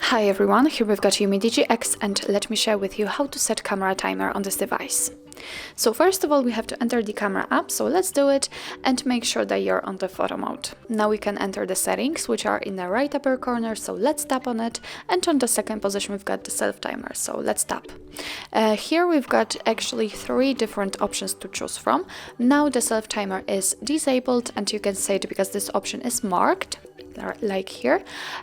Hi everyone, here we've got UMI X, and let me share with you how to set camera timer on this device. So first of all, we have to enter the camera app, so let's do it and make sure that you're on the photo mode. Now we can enter the settings, which are in the right upper corner, so let's tap on it, and on the second position we've got the self timer, so let's tap. Here we've got actually 3 different options to choose from. Now the self timer is disabled, and you can set it because this option is marked like here,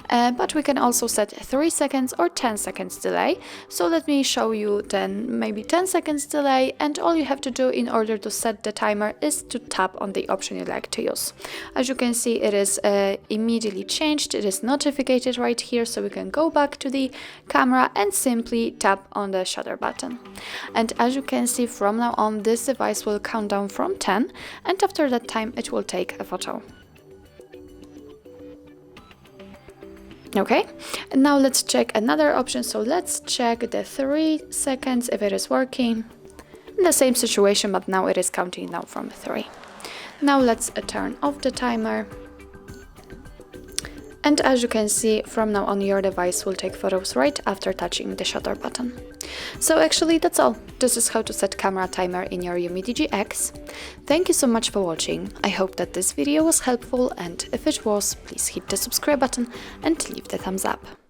but we can also set 3 seconds or 10 seconds delay. So let me show you then maybe 10 seconds delay, and all you have to do in order to set the timer is to tap on the option you like to use. As you can see, it is immediately changed, it is notified right here, so we can go back to the camera and simply tap on the shutter button. And as you can see, from now on this device will count down from 10, and after that time it will take a photo. Okay, and now let's check another option. So let's check the 3 seconds if it is working. In the same situation, but now it is counting down from 3. Now let's turn off the timer. And as you can see, from now on your device will take photos right after touching the shutter button. So actually that's all. This is how to set camera timer in your UMI X. Thank you so much for watching. I hope that this video was helpful, and if it was, please hit the subscribe button and leave the thumbs up.